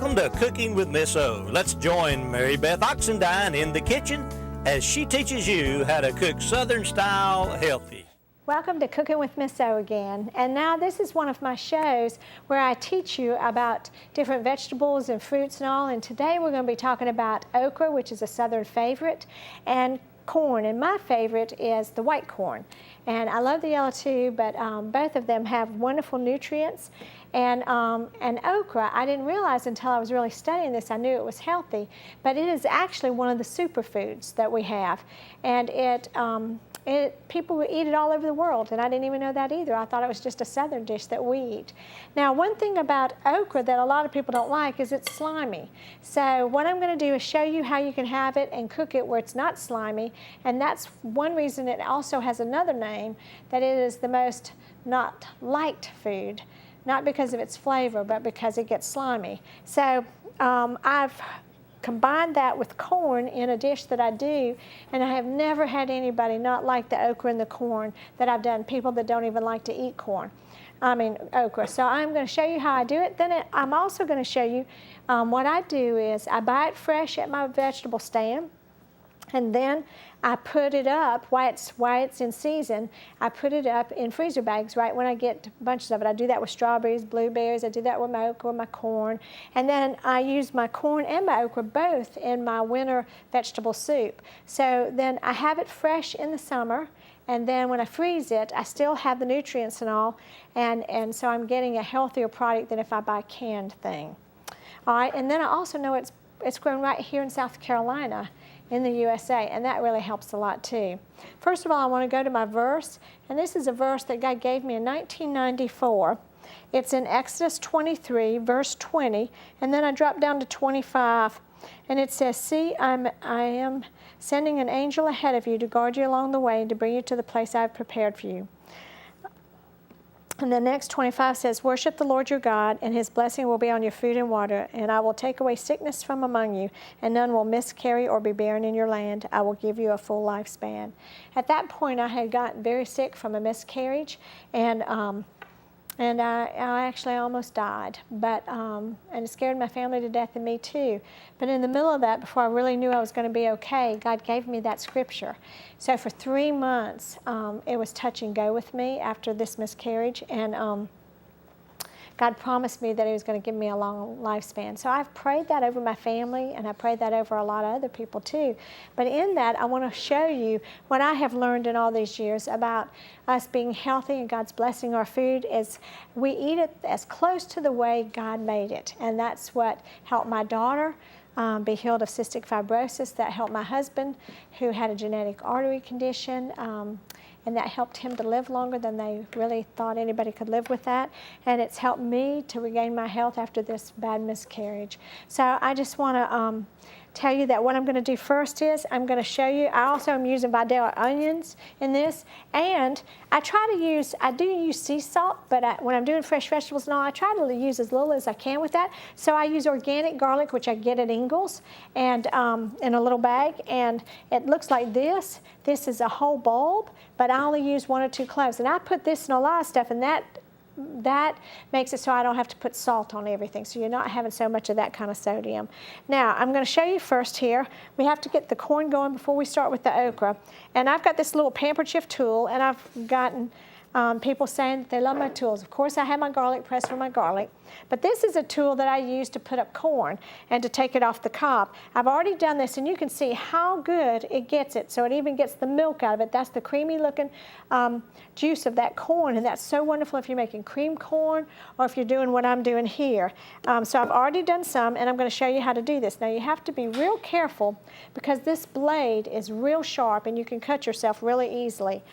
Welcome to Cooking with Miss O. Let's join Mary Beth Oxendine in the kitchen as she teaches you how to cook Southern style healthy. Welcome to Cooking with Miss O again. And now this is one of my shows where I teach you about different vegetables and fruits and all. And today we're going to be talking about okra, which is a Southern favorite, and corn. And my favorite is the white corn. And I love the yellow too, but both of them have wonderful nutrients. And okra, I didn't realize until I was really studying this, I knew it was healthy, but it is actually one of the superfoods that we have. And people eat it all over the world, and I didn't even know that either. I thought it was just a Southern dish that we eat. Now, one thing about okra that a lot of people don't like is it's slimy. So what I'm going to do is show you how you can have it and cook it where it's not slimy, and that's one reason it also has another name, that it is the most not liked food. Not because of its flavor, but because it gets slimy. So I've combined that with corn in a dish that I do, and I have never had anybody not like the okra and the corn that I've done, people that don't even like to eat okra. So I'm going to show you how I do it. Then I'm also going to show you what I do is I buy it fresh at my vegetable stand, and then I put it up, while it's in season, I put it up in freezer bags right when I get bunches of it. I do that with strawberries, blueberries, I do that with my okra, my corn, and then I use my corn and my okra both in my winter vegetable soup. So then I have it fresh in the summer, and then when I freeze it, I still have the nutrients and all, and so I'm getting a healthier product than if I buy a canned thing. All right, and then I also know it's grown right here in South Carolina, in the USA, and that really helps a lot too. First of all, I want to go to my verse, and this is a verse that God gave me in 1994. It's in Exodus 23, verse 20, and then I drop down to 25, and it says, "See, I am sending an angel ahead of you to guard you along the way and to bring you to the place I have prepared for you." And the next 25 says, "Worship the Lord your God, and his blessing will be on your food and water, and I will take away sickness from among you, and none will miscarry or be barren in your land. I will give you a full lifespan." At that point, I had gotten very sick from a miscarriage, and I actually almost died, and it scared my family to death and me too. But in the middle of that, before I really knew I was going to be okay, God gave me that scripture. So for 3 months, it was touch and go with me after this miscarriage, and God promised me that he was going to give me a long lifespan. So I've prayed that over my family, and I prayed that over a lot of other people too. But in that, I want to show you what I have learned in all these years about us being healthy and God's blessing our food is we eat it as close to the way God made it. And that's what helped my daughter be healed of cystic fibrosis. That helped my husband, who had a genetic artery condition, and that helped him to live longer than they really thought anybody could live with that. And it's helped me to regain my health after this bad miscarriage. So I just want to tell you that what I'm going to do first is I'm going to show you, I also am using vidalia onions in this, and I do use sea salt, but when I'm doing fresh vegetables and all, I try to use as little as I can with that. So I use organic garlic, which I get at Ingles, and in a little bag, and it looks like this. This is a whole bulb, but I only use 1 or 2 cloves, and I put this in a lot of stuff, and that makes it so I don't have to put salt on everything, so you're not having so much of that kind of sodium. Now, I'm going to show you first here. We have to get the corn going before we start with the okra. And I've got this little pampered chef tool, and I've gotten people saying that they love my tools. Of course, I have my garlic press for my garlic, but this is a tool that I use to put up corn and to take it off the cob. I've already done this, and you can see how good it gets it. So it even gets the milk out of it. That's the creamy looking juice of that corn, and that's so wonderful if you're making cream corn or if you're doing what I'm doing here. So I've already done some, and I'm going to show you how to do this. Now, you have to be real careful because this blade is real sharp, and you can cut yourself really easily.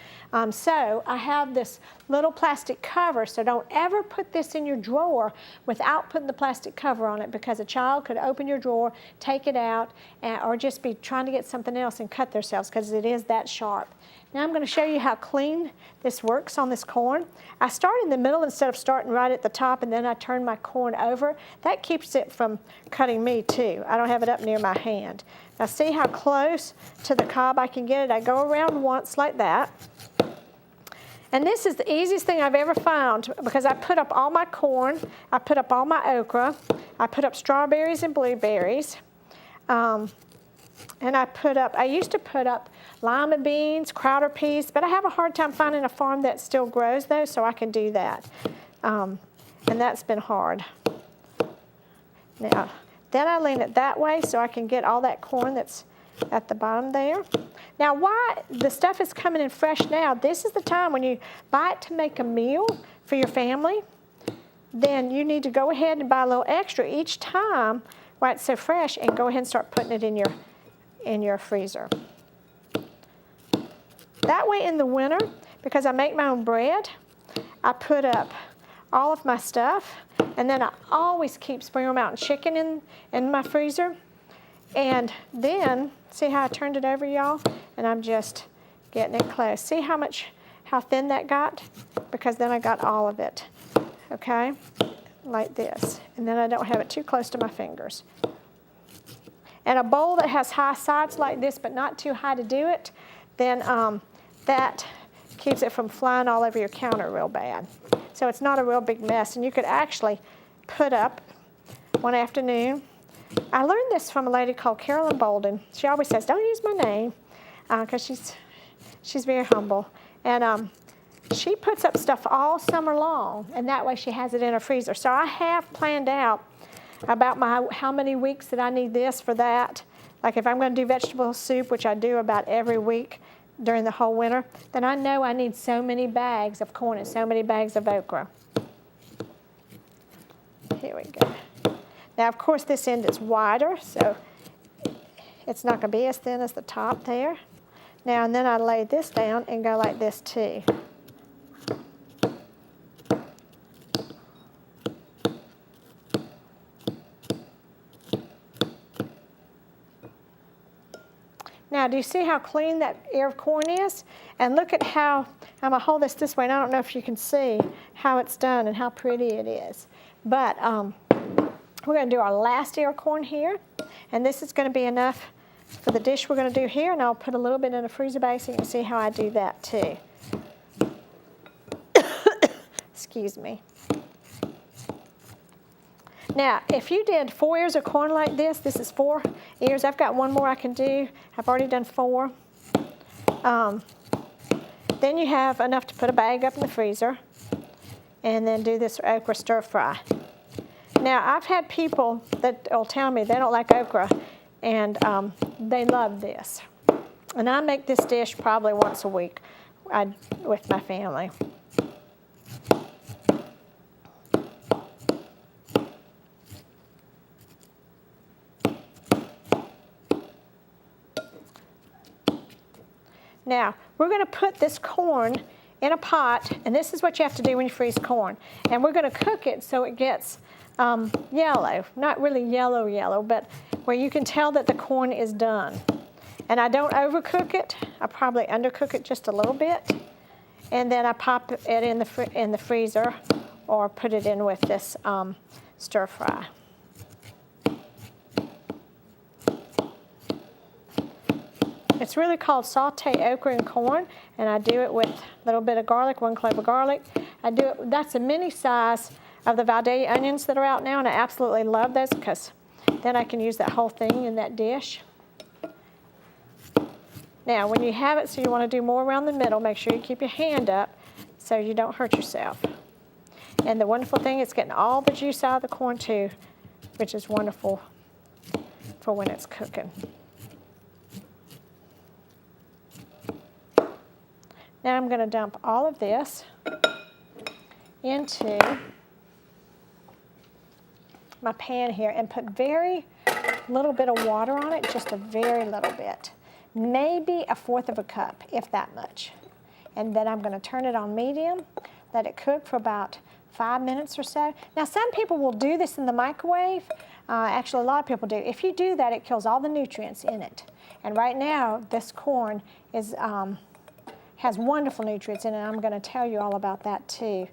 So I have this little plastic cover, so don't ever put this in your drawer without putting the plastic cover on it, because a child could open your drawer, take it out, or just be trying to get something else and cut themselves because it is that sharp. Now I'm going to show you how clean this works on this corn. I start in the middle instead of starting right at the top, and then I turn my corn over. That keeps it from cutting me too. I don't have it up near my hand. Now see how close to the cob I can get it. I go around once like that. And this is the easiest thing I've ever found because I put up all my corn, I put up all my okra, I put up strawberries and blueberries, and I used to put up lima beans, crowder peas, but I have a hard time finding a farm that still grows those, so I can do that. And that's been hard. Now, then I lean it that way so I can get all that corn that's at the bottom there. Now, why the stuff is coming in fresh now, this is the time when you buy it to make a meal for your family, then you need to go ahead and buy a little extra each time while it's so fresh and go ahead and start putting it in your freezer. That way in the winter, because I make my own bread, I put up all of my stuff, and then I always keep Springer Mountain chicken in my freezer. And then, see how I turned it over, y'all? And I'm just getting it close. See how thin that got? Because then I got all of it, okay? Like this. And then I don't have it too close to my fingers. And a bowl that has high sides like this, but not too high to do it, then that keeps it from flying all over your counter real bad. So it's not a real big mess. And you could actually put up one afternoon. I learned this from a lady called Carolyn Bolden. She always says, don't use my name, because she's very humble. And she puts up stuff all summer long, and that way she has it in her freezer. So I have planned out about how many weeks that I need this for that. Like if I'm going to do vegetable soup, which I do about every week during the whole winter, then I know I need so many bags of corn and so many bags of okra. Here we go. Now, of course, this end is wider, so it's not going to be as thin as the top there. Now, and then I lay this down and go like this too. Now, do you see how clean that ear of corn is? And look at how, I'm going to hold this way, and I don't know if you can see how it's done and how pretty it is. But we're going to do our last ear of corn here, and this is going to be enough for the dish we're going to do here, and I'll put a little bit in a freezer bag so you can see how I do that too. Excuse me. Now, if you did 4 ears of corn like this is 4 ears. I've got one more I can do. I've already done 4. Then you have enough to put a bag up in the freezer and then do this okra stir fry. Now, I've had people that will tell me they don't like okra, and they love this. And I make this dish probably once a week with my family. Now, we're going to put this corn in a pot, and this is what you have to do when you freeze corn. And we're going to cook it so it gets yellow, not really yellow, but where you can tell that the corn is done. And I don't overcook it. I probably undercook it just a little bit. And then I pop it in the freezer or put it in with this stir fry. It's really called Sauteed Okra and Corn, and I do it with a little bit of garlic, 1 clove of garlic. I do it, that's a mini size of the vidalia onions that are out now, and I absolutely love those because then I can use that whole thing in that dish. Now, when you have it, so you want to do more around the middle, make sure you keep your hand up so you don't hurt yourself. And the wonderful thing, it's getting all the juice out of the corn too, which is wonderful for when it's cooking. Now I'm going to dump all of this into my pan here and put very little bit of water on it, just a very little bit. Maybe 1/4 of a cup, if that much. And then I'm going to turn it on medium, let it cook for about 5 minutes or so. Now some people will do this in the microwave. Actually, a lot of people do. If you do that, it kills all the nutrients in it. And right now, this corn is has wonderful nutrients in it. I'm going to tell you all about that too.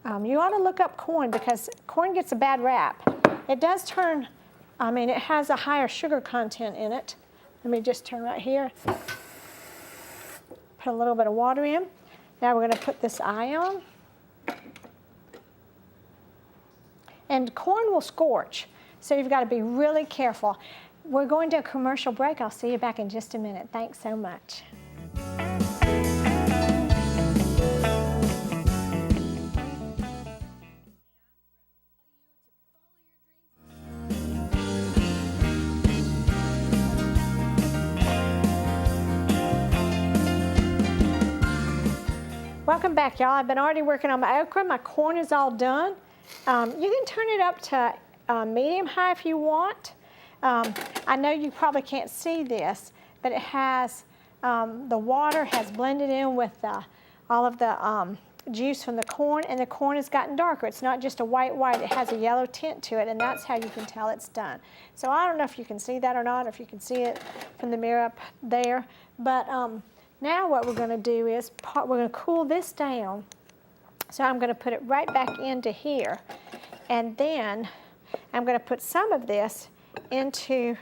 You ought to look up corn because corn gets a bad rap. It does turn, it has a higher sugar content in it. Let me just turn right here. Put a little bit of water in. Now we're going to put this eye on. And corn will scorch, so you've got to be really careful. We're going to a commercial break. I'll see you back in just a minute. Thanks so much. Welcome back, y'all. I've been already working on my okra. My corn is all done. You can turn it up to medium high if you want. I know you probably can't see this, but it has, the water has blended in with all of the juice from the corn, and the corn has gotten darker. It's not just a white, it has a yellow tint to it, and that's how you can tell it's done. So I don't know if you can see that or not, if you can see it from the mirror up there, but now what we're gonna do is, we're gonna cool this down. So I'm gonna put it right back into here, and then I'm gonna put some of this into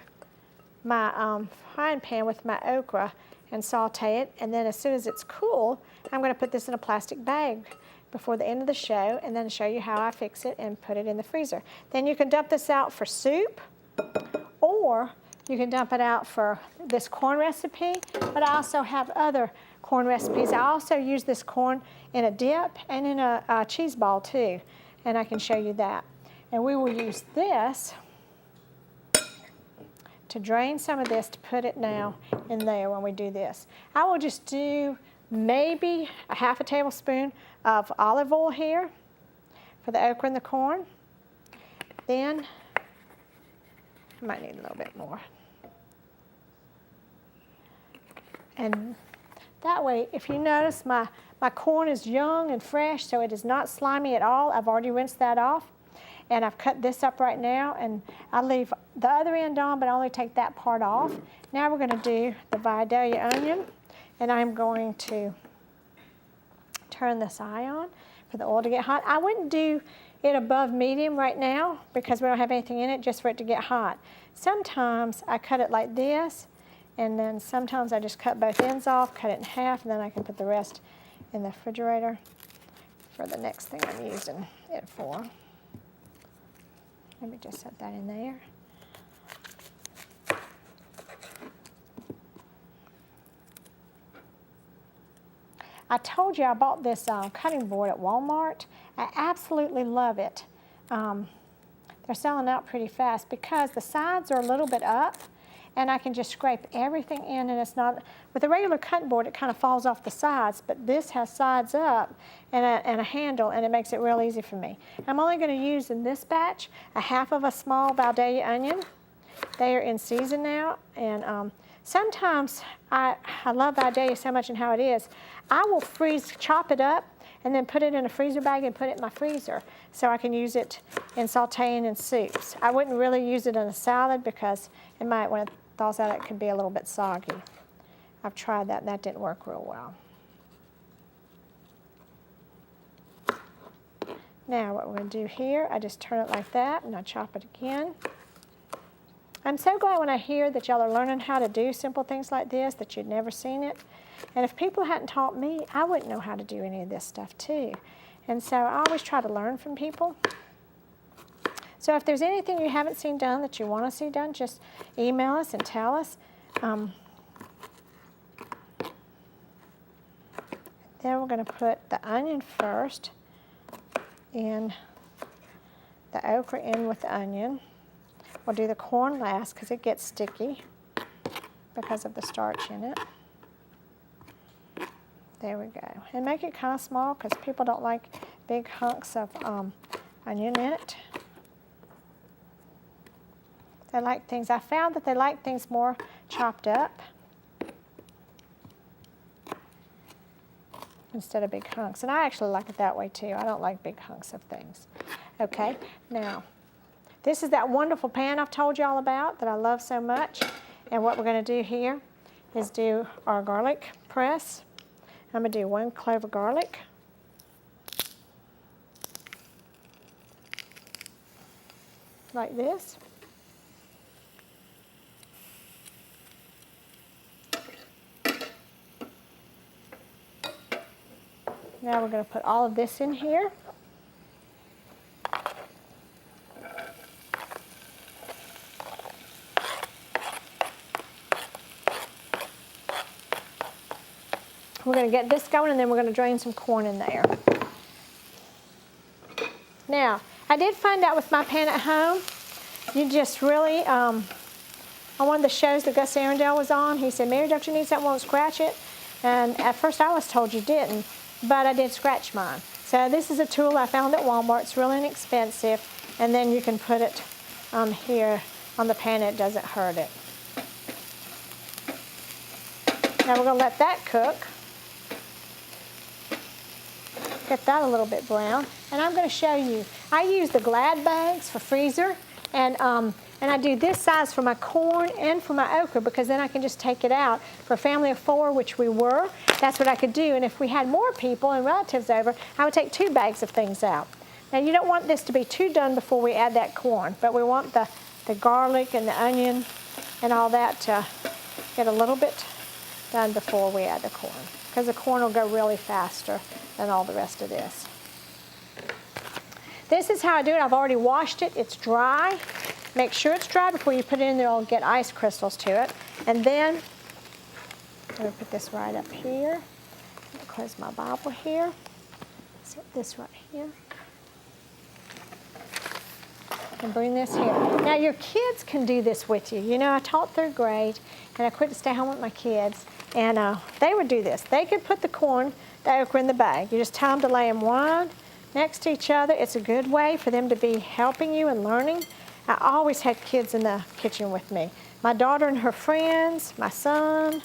my frying pan with my okra and saute it, and then as soon as it's cool, I'm gonna put this in a plastic bag before the end of the show, and then show you how I fix it and put it in the freezer. Then you can dump this out for soup, or you can dump it out for this corn recipe, but I also have other corn recipes. I also use this corn in a dip and in a cheese ball too, and I can show you that. And we will use this to drain some of this to put it now in there when we do this. I will just do maybe a half a tablespoon of olive oil here for the okra and the corn. Then I might need a little bit more. And that way, if you notice, my corn is young and fresh, so it is not slimy at all. I've already rinsed that off. And I've cut this up right now, and I leave the other end on, but I only take that part off. Now we're gonna do the vidalia onion, and I'm going to turn this eye on for the oil to get hot. I wouldn't do it above medium right now because we don't have anything in it, just for it to get hot. Sometimes I cut it like this, and then sometimes I just cut both ends off, cut it in half, and then I can put the rest in the refrigerator for the next thing I'm using it for. Let me just set that in there. I told you I bought this cutting board at Walmart. I absolutely love it. They're selling out pretty fast because the sides are a little bit up, and I can just scrape everything in, and it's not, with a regular cutting board it kind of falls off the sides, but this has sides up and a handle, and it makes it real easy for me. I'm only going to use in this batch a half of a small vidalia onion. They are in season now, and sometimes I love vidalia so much and how it is, I will chop it up and then put it in a freezer bag and put it in my freezer so I can use it in sauteing in soups. I wouldn't really use it in a salad because it might, when it thaws out, it could be a little bit soggy. I've tried that and that didn't work real well. Now what we're going to do here, I just turn it like that and I chop it again. I'm so glad when I hear that y'all are learning how to do simple things like this, that you'd never seen it. And if people hadn't taught me, I wouldn't know how to do any of this stuff too. And so I always try to learn from people. So if there's anything you haven't seen done that you want to see done, just email us and tell us. Then we're going to put the onion first, and the okra in with the onion. We'll do the corn last because it gets sticky because of the starch in it. There we go. And make it kind of small because people don't like big hunks of onion in it. They like things, I found that they like things more chopped up instead of big hunks. And I actually like it that way too. I don't like big hunks of things. Okay, now, this is that wonderful pan I've told you all about that I love so much. And what we're going to do here is do our garlic press. I'm going to do 1 clove of garlic. Like this. Now we're going to put all of this in here. We're going to get this going, and then we're going to drain some corn in there. Now, I did find out with my pan at home, you just really, on one of the shows that Gus Arundel was on, he said, Mary, don't you need something that won't scratch it? And at first I was told you didn't, but I did scratch mine. So this is a tool I found at Walmart. It's really inexpensive, and then you can put it here on the pan and it doesn't hurt it. Now we're going to let that cook. Get that a little bit brown. And I'm going to show you. I use the Glad bags for freezer, and I do this size for my corn and for my okra because then I can just take it out. For a family of 4, which we were, that's what I could do. And if we had more people and relatives over, I would take 2 bags of things out. Now you don't want this to be too done before we add that corn, but we want the garlic and the onion and all that to get a little bit done before we add the corn, because the corn will go really faster than all the rest of this. This is how I do it. I've already washed it. It's dry. Make sure it's dry before you put it in there. It'll get ice crystals to it. And then, I'm going to put this right up here. I'm going to close my Bible here. Set this right here. And bring this here. Now your kids can do this with you. You know, I taught 3rd grade, and I quit to stay home with my kids, and they would do this. They could put the corn, the okra in the bag. You just tell them to lay them one next to each other. It's a good way for them to be helping you and learning. I always had kids in the kitchen with me. My daughter and her friends, my son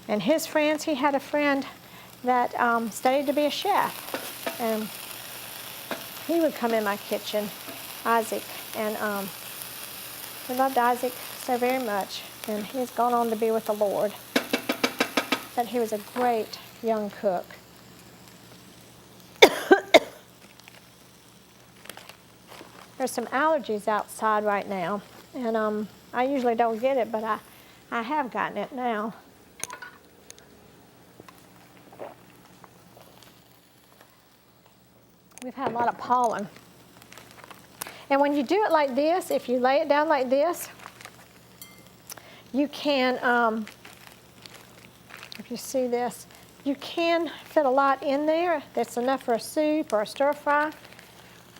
and his friends. He had a friend that studied to be a chef, and he would come in my kitchen, Isaac, and we loved Isaac so very much, and he's gone on to be with the Lord. But he was a great young cook. There's some allergies outside right now, and I usually don't get it, but I have gotten it now. We've had a lot of pollen. And when you do it like this, if you lay it down like this, you can, if you see this, you can fit a lot in there. That's enough for a soup or a stir fry.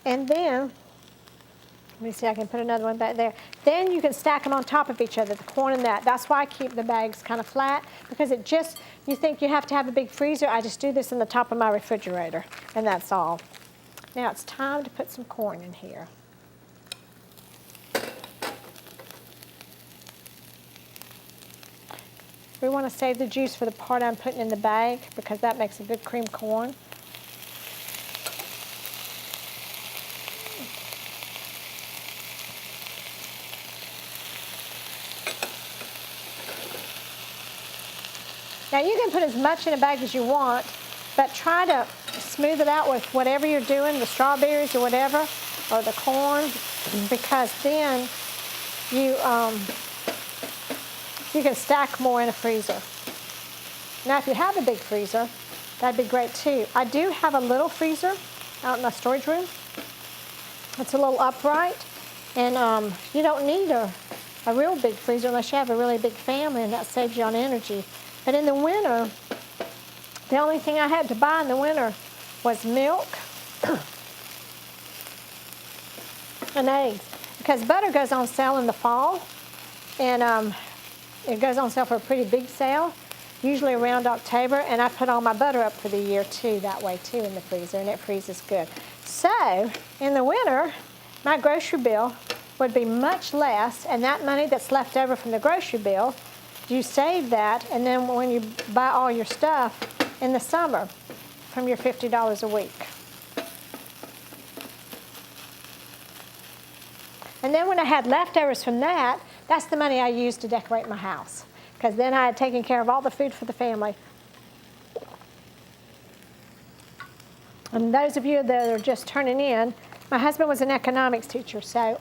And then, let me see, I can put another one back there. Then you can stack them on top of each other, the corn and that. That's why I keep the bags kind of flat, because it just, you think you have to have a big freezer. I just do this in the top of my refrigerator, and that's all. Now it's time to put some corn in here. We want to save the juice for the part I'm putting in the bag, because that makes a good cream corn. Now you can put as much in a bag as you want, but try to smooth it out with whatever you're doing, the strawberries or whatever, or the corn, because then you can stack more in a freezer. Now if you have a big freezer, that'd be great too. I do have a little freezer out in my storage room. It's a little upright, and you don't need a real big freezer unless you have a really big family, and that saves you on energy. But in the winter, the only thing I had to buy in the winter was milk and eggs, because butter goes on sale in the fall, and it goes on sale for a pretty big sale, usually around October, and I put all my butter up for the year too, that way too, in the freezer, and it freezes good. So in the winter, my grocery bill would be much less, and that money that's left over from the grocery bill, you save that, and then when you buy all your stuff in the summer from your $50 a week. And then when I had leftovers from that, that's the money I used to decorate my house, because then I had taken care of all the food for the family. And those of you that are just turning in, my husband was an economics teacher, so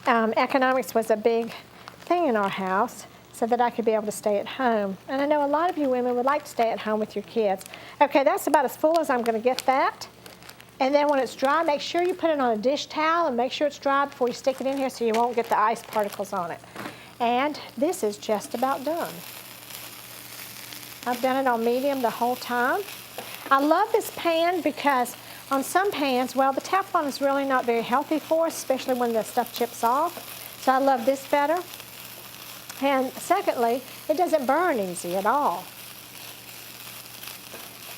economics was a big thing in our house. so that I could be able to stay at home. And I know a lot of you women would like to stay at home with your kids. Okay, that's about as full as I'm going to get that. And then when it's dry, make sure you put it on a dish towel and make sure it's dry before you stick it in here so you won't get the ice particles on it. And this is just about done. I've done it on medium the whole time. I love this pan because on some pans, well, the Teflon is really not very healthy for us, especially when the stuff chips off. So I love this better. And secondly, it doesn't burn easy at all.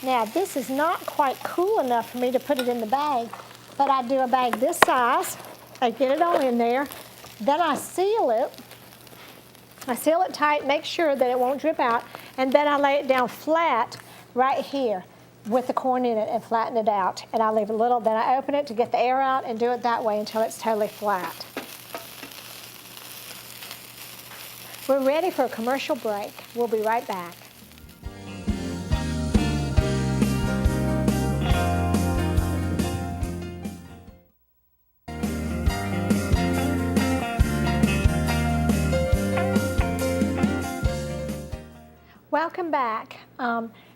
Now, this is not quite cool enough for me to put it in the bag, but I do a bag this size. I get it all in there. Then I seal it. I seal it tight, make sure that it won't drip out, and then I lay it down flat right here with the corn in it and flatten it out. And I leave a little, then I open it to get the air out and do it that way until it's totally flat. We're ready for a commercial break. We'll be right back. Welcome back.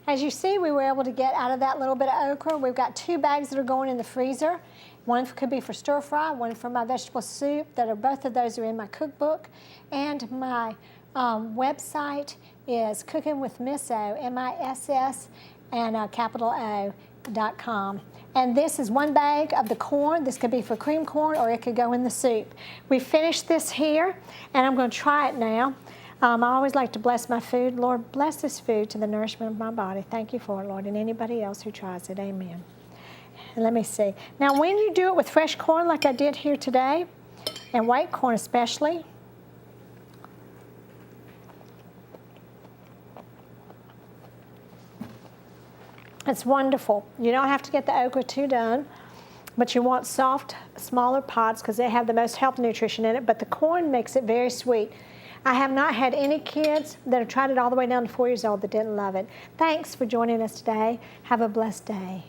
As you see, we were able to get out of that little bit of okra. We've got 2 bags that are going in the freezer. One could be for stir fry, one for my vegetable soup. Both of those are in my cookbook. And my website is Cooking with Miss O, M-I-S-S, and capital O.com. And this is 1 bag of the corn. This could be for cream corn or it could go in the soup. We finished this here, and I'm going to try it now. I always like to bless my food. Lord, bless this food to the nourishment of my body. Thank you for it, Lord, and anybody else who tries it. Amen. And let me see. Now, when you do it with fresh corn like I did here today, and white corn especially, it's wonderful. You don't have to get the okra too done, but you want soft, smaller pods because they have the most health nutrition in it, but the corn makes it very sweet. I have not had any kids that have tried it all the way down to 4 years old that didn't love it. Thanks for joining us today. Have a blessed day.